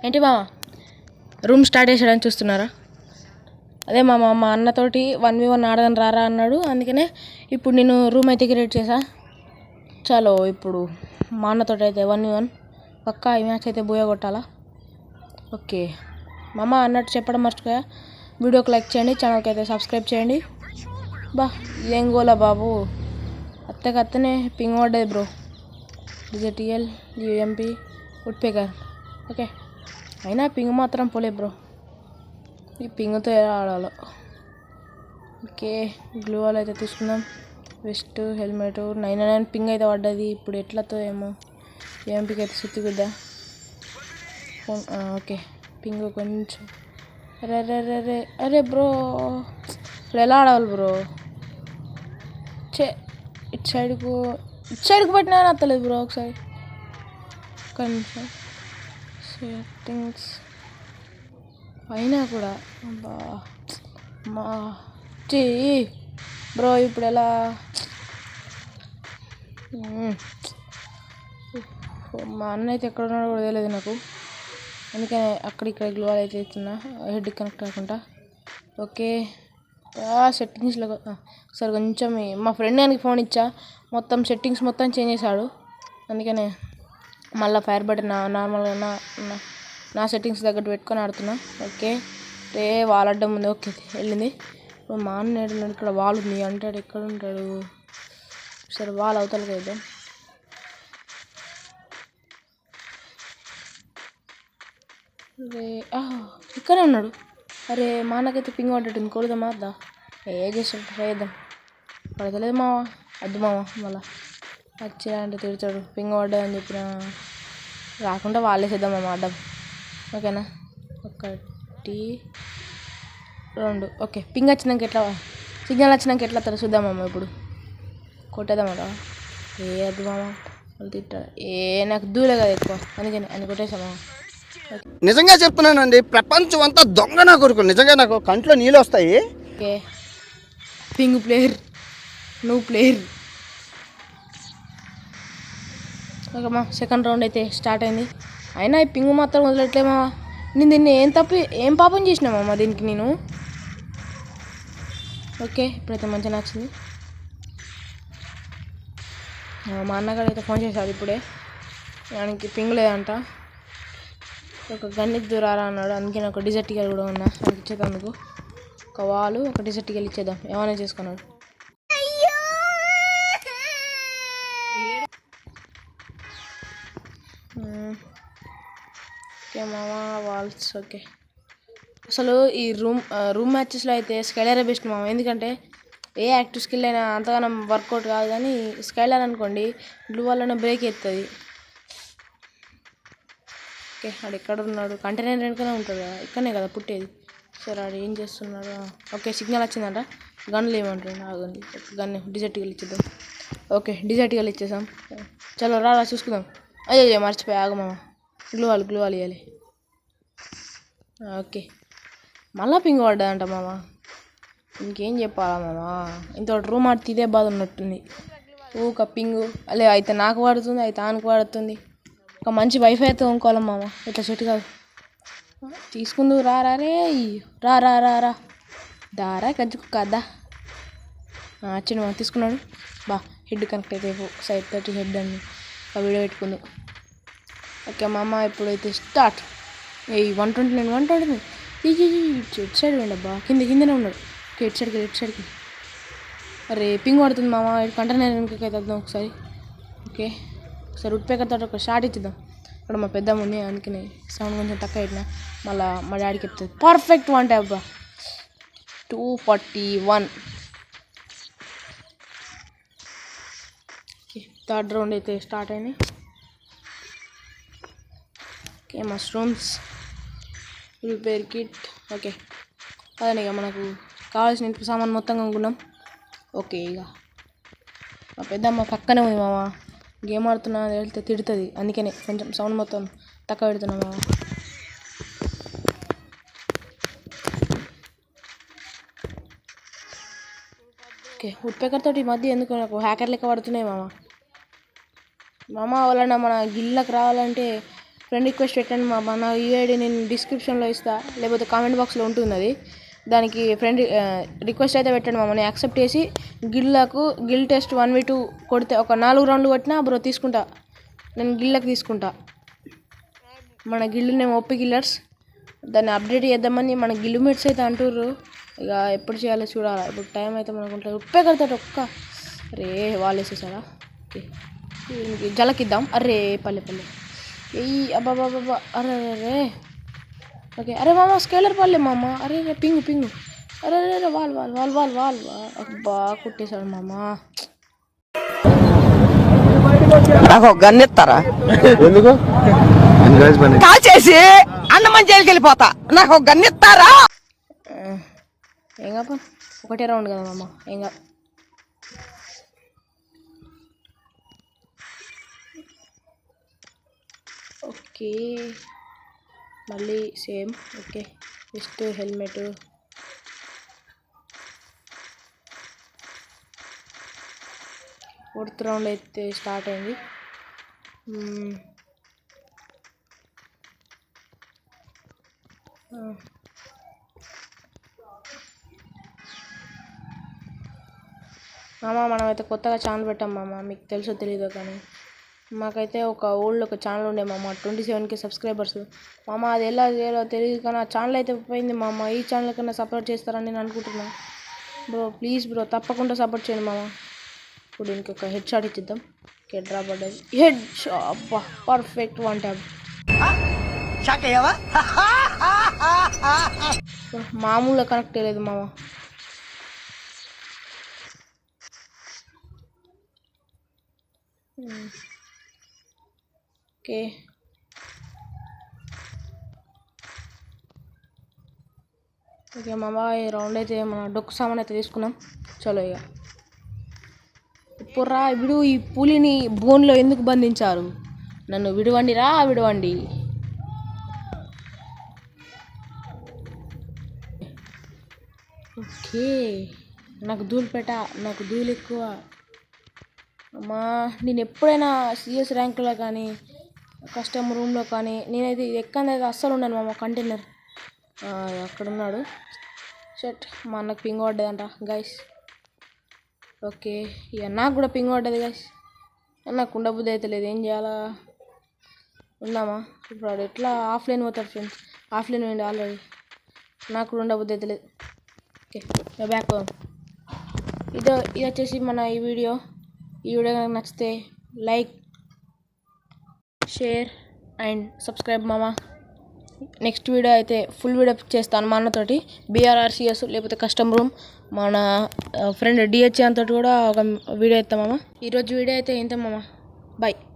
ఏంటి మామ room start చేసాడని చూస్తున్నారా? అదే మా అన్నతోటి 1v1 ఆడదని రారా అన్నాడు. అందుకనే ఇప్పుడు నేను రూమ్ అయితే క్రియేట్ చేసా. చలో ఇప్పుడు మా అన్నతోటి అయితే 1v1 పక్కా ఈ మ్యాచ్ అయితే బోయ కొట్టాలా. ఓకే మామ అన్నట్టు చెప్పడం మర్చిపోయా, వీడియోకి లైక్ చేయండి, ఛానల్కి అయితే సబ్స్క్రైబ్ చేయండి. బా ఏం గోలా బాబు, అత్తనే పింగ్ పడ్డది బ్రో. డిజెటిఎల్ యూఎంపీ ఉడ్పేకర్. ఓకే అయినా పింగ్ మాత్రం పోలే బ్రో, ఈ పింగ్తో ఎలా ఆడాలో. ఓకే గ్లూ వాల్ అయితే తీసుకుందాం. వెస్ట్ హెల్మెట్ 99 పింగ్ అయితే పడ్డది. ఇప్పుడు ఎట్లతో ఏమో యూఎంపీకి అయితే సుత్తిగుద్దా. ఓకే పింగ్ కొంచెం అరే బ్రో, ఇప్పుడు ఎలా ఆడాలి బ్రో? ఇటు సైడ్కు పెట్టినా అత్తలేదు బ్రో. ఒకసారి కొంచెం సెట్టింగ్స్ అయినా కూడా మా బ్రో ఇప్పుడు ఎలా? మా అన్న అయితే ఎక్కడ ఉన్నాడో కూడా తెలియదు నాకు, అందుకని అక్కడిక్కడ గ్లో అయితే ఇస్తున్నా హెడ్ కనెక్ట్ కాకుండా. ఓకే సెట్టింగ్స్లో సరే కొంచెం మా ఫ్రెండ్ గారికి ఫోన్ ఇచ్చా, మొత్తం సెట్టింగ్స్ మొత్తం చేంజ్ చేశాడు. అందుకనే మళ్ళీ ఫైర్ బటన్ నార్మల్గా నా సెట్టింగ్స్ తగ్గట్టు పెట్టుకొని ఆడుతున్నా. ఓకే వాల్ అడ్డం ఉంది. ఓకే వెళ్ళింది. ఇప్పుడు మా అన్న ఏడున్నాడు? ఇక్కడ వాల్ ఉంది అంటాడు. ఎక్కడ ఉంటాడు? సరే వాల్ అవతలకి వెళ్దాం. అరే ఇక్కడే ఉన్నాడు. అరే మా అన్నకైతే పింగ్ పడ్డట్టుంది. కొడదామా అద్దా? చేస్తాడు ట్రై చేద్దాం. పడతలేదు మావా, అద్దు మావా. మళ్ళా వచ్చా అంటే తిడతాడు. పింగ్ పడ్డదని చెప్పిన రాకుండా వాళ్ళేసేద్దాం మామ అడ్డం. ఓకేనా 1 2. ఓకే పింగ్ వచ్చినాక ఎట్లా, సిగ్నల్ వచ్చినాక ఎట్లా తర చూద్దామమ్మ. ఇప్పుడు కొట్టేద్దామట. అద్దు మామ వాళ్ళు తిట్టాడు. నాకు దూలే కదా ఎక్కువ, అందుకని అని కొట్టేసామా. నిజంగా చెప్తున్నానండి, ప్రపంచం అంతా దొంగ నా కొడుకు. నిజంగా నాకు కంట్లో నీళ్ళు వస్తాయి. ఓకే పింగ్ ప్లేయర్, నువ్వు ప్లేయర్. ఓకేమ్మా సెకండ్ రౌండ్ అయితే స్టార్ట్ అయింది. అయినా ఈ పింగ్ మాత్రం వదిలేట్లేమా. నేను దీన్ని ఏం పాపం చేసినామమ్మా దీనికి నేను. ఓకే ఇప్పుడైతే మంచిగా నచ్చింది. మా అన్నగారు అయితే ఫోన్ చేశాడు ఇప్పుడే, దానికి పింగ్ లేదంట. ఒక గన్నికి దూరారా అన్నాడు. అందుకే నేను ఒక డిజర్టికల్ కూడా ఉన్నా, నాకు ఇచ్చేదందుకు ఒక వాలు ఒక డిజర్టికల్ ఇచ్చేద్దాం. ఏమైనా చేసుకున్నాడు. ఓకే మామా వాల్స్. ఓకే అసలు ఈ రూమ్ మ్యాచెస్లో అయితే స్కైలరే బెస్ట్ మామ. ఎందుకంటే ఏ యాక్టివ్ స్కిల్ అయినా అంతగానం వర్కౌట్ కాదు, కానీ స్కైలర్ అనుకోండి బ్లూ వల్లనే బ్రేక్ ఎత్తుంది. ఓకే ఆడు ఎక్కడ ఉన్నాడు? కంటైనర్ వెనుకనే ఉంటాడు కదా, ఇక్కడనే కదా పుట్టేది. సరే ఆడు ఏం చేస్తున్నాడు? ఓకే సిగ్నల్ వచ్చిందంట. గన్లు ఏమంటాడు? ఆగండి గన్ డిజర్టికల్ ఇచ్చేద్దాం. ఓకే డిజర్టికల్ ఇచ్చేసాం. చలో రా చూసుకుందాం. అయ్యో మర్చిపోయా, ఆగమామ. గ్లూ వాల్ ఇవ్వాలి. ఓకే మళ్ళా పింగ్ పడ్డదంట మామ. ఇంకేం చెప్పాలా మామ, ఇంతటి రూమ్ ఆడితే ఇదే బాధ ఉన్నట్టుంది. ఊక పింగు అలే అయితే నాకు పడుతుంది, అయితే ఆనుకు పడుతుంది. ఒక మంచి వైఫై అయితే కొనుక్కోవాలి మామ, ఇట్లా చెట్టు కాదు. తీసుకుందు రా రే రా దారా కజ్జుకు కదా. వచ్చిండు మామ, తీసుకున్నాడు. హెడ్ కనెక్ట్ అయితే సైడ్ 30 హెడ్ అని ఒక వీడియో పెట్టుకుంది. ఓకే మామ ఇప్పుడైతే స్టార్ట్. 129 ఇటు సైడ్ ఉండబ్బా, కిందనే ఉన్నాడు. ఇటు సైడ్కి. అరే పింగ్ పడుతుంది మామ. కంటైనర్ వెనుకకి అయితే వద్దాం ఒకసారి. ఓకే ఒకసారి ఉడ్పేకర్ తోటి ఒక షార్ట్ ఇచ్చిద్దాం. ఇక్కడ మా పెద్దమ్మ ఉంది, అందుకని సౌండ్ కొంచెం తక్కువ పెట్టినా. మళ్ళీ మా డాడీకి చెప్తుంది. పర్ఫెక్ట్ 1 ట్యాప్ అబ్బా. 241. ఓకే థర్డ్ రౌండ్ అయితే స్టార్ట్ అయింది. Okay mushrooms repair kit. Okay అదే ఇక మనకు కావాల్సిన ఇంటి సామాన్ మొత్తం కొనుక్కున్నాం. ఓకే ఇక మా పెద్దమ్మ పక్కనే ఉంది మామ, గేమ్ ఆడుతున్నా వెళ్తే తిడుతుంది. అందుకనే కొంచెం సౌండ్ మొత్తం తక్కువ పెడుతున్నా మామ. ఓకే ఉడ్పేకర్ తోటి ఈ మధ్య ఎందుకు నాకు హ్యాకర్ లెక్క పడుతున్నాయి మామ. వాళ్ళ మన గిల్లకు రావాలంటే ఫ్రెండ్ రిక్వెస్ట్ పెట్టండి మామ. నా యూఐడి నేను డిస్క్రిప్షన్లో ఇస్తా, లేకపోతే కామెంట్ బాక్స్లో ఉంటుంది అది. దానికి ఫ్రెండ్ రిక్వెస్ట్ అయితే పెట్టండి మామ. నేను యాక్సెప్ట్ చేసి గిల్ టెస్ట్ 1v2 కొడితే ఒక 4 రౌండ్లు కొట్టినా బ్రో తీసుకుంటా. నేను గిల్లకు తీసుకుంటా. మన గిల్లు నేమ్ ఓపీ గిల్లర్స్. దాన్ని అప్డేట్ చేద్దామని మన గిల్లు మేట్స్ అయితే అంటుర్రు. ఇక ఎప్పుడు చేయాలో చూడాలి. ఇప్పుడు టైం అయితే మనకు ఉంటుంది. ఉప్పే కడతాడు ఒక్క. అరే వాళ్ళు వేసేసారా? ఓకే, జలకిద్దాం. అరే పల్లె ఎయ్యి అబ్బాబాబా. అరే అరే ఓకే. అరే మామ స్కేలర్ పల్లె మామ. అరే రే పింగు. అరే అరే వాల్ అబ్బా కుట్టేశాడు మామ. నాకు ఒక గన్ ఇస్తారా? ఎందుకు కాల్ చేసి అన్నమని జైలుకి వెళ్ళిపోతా. నాకు ఒక గన్ ఇస్తారా? ఏం కాప ఒకటే రౌండ్ కదా మామ. ఏం కా ఓకే, మళ్ళీ same. Okay, just helmet. Fourth round అయితే స్టార్ట్ అయింది. మామ మనమైతే కొత్తగా ఛానల్ పెట్టాం మామ. మీకు తెలుసో తెలీదో కానీ మాకైతే ఒక ఛానల్ ఉండే మామ. 27K సబ్స్క్రైబర్స్ మామ. అది ఎలా చేయాలో తెలియదు కానీ ఆ ఛానల్ అయితే పోయింది మామ. ఈ ఛానల్ కన్నా సపోర్ట్ చేస్తారని నేను అనుకుంటున్నా బ్రో. ప్లీజ్ బ్రో, తప్పకుండా సపోర్ట్ చేయండి మామ. ఇప్పుడు దీనికి ఒక హెడ్ షాట్ ఇచ్చిద్దాం. ఓకే, డ్రా పడ్డది. Head shot. అబ్బా పర్ఫెక్ట్ 1 ట్యాబ్. మామూలుగా కనెక్ట్ అయ్యలేదు మామ. ఓకే, మామ. ఈ రౌండ్ అయితే మన డొక్కు సామాన్ అయితే తీసుకున్నాం. చలో ఇక ఇప్పుడురా ఈ పులిని బోన్లో ఎందుకు బంధించారు? నన్ను విడవండి. ఓకే, నాకు ధూళి ఎక్కువ అమ్మా. నేను ఎప్పుడైనా సిఎస్ ర్యాంకులో కానీ కస్టమ్ రూమ్లో కానీ నేనైతే ఎక్కడైతే అస్సలు ఉన్నాను మామ. కంటైనర్ అక్కడున్నాడు. షట్, మా అన్నకు పింగ్ పడ్డదంట గైస్. ఓకే, ఇక నాకు కూడా పింగ్ పడ్డది గైస్. నాకు ఉండబుద్ధి అయితే లేదు. ఏం చేయాలా? ఉందామా? ఇప్పుడు వాడు ఎట్లా ఆఫ్లైన్ పోతాడు ఫ్రెండ్స్. ఆఫ్లైన్ పోయింది ఆల్రెడీ. నాకు కూడా ఉండబుద్ధి అయితే లేదు. Okay, back. ఇది వచ్చేసి మన ఈ వీడియో కనుక నచ్చితే లైక్, షేర్ అండ్ సబ్స్క్రైబ్ మామ. నెక్స్ట్ వీడియో అయితే ఫుల్ వీడియో చేస్తాను మా అన్నతోటి. BRRCS లేకపోతే కస్టమ్ రూమ్. మన ఫ్రెండ్ DH అంతటి కూడా ఒక వీడియో ఇస్తాం మామ. ఈరోజు వీడియో అయితే ఇంత మామ. బాయ్.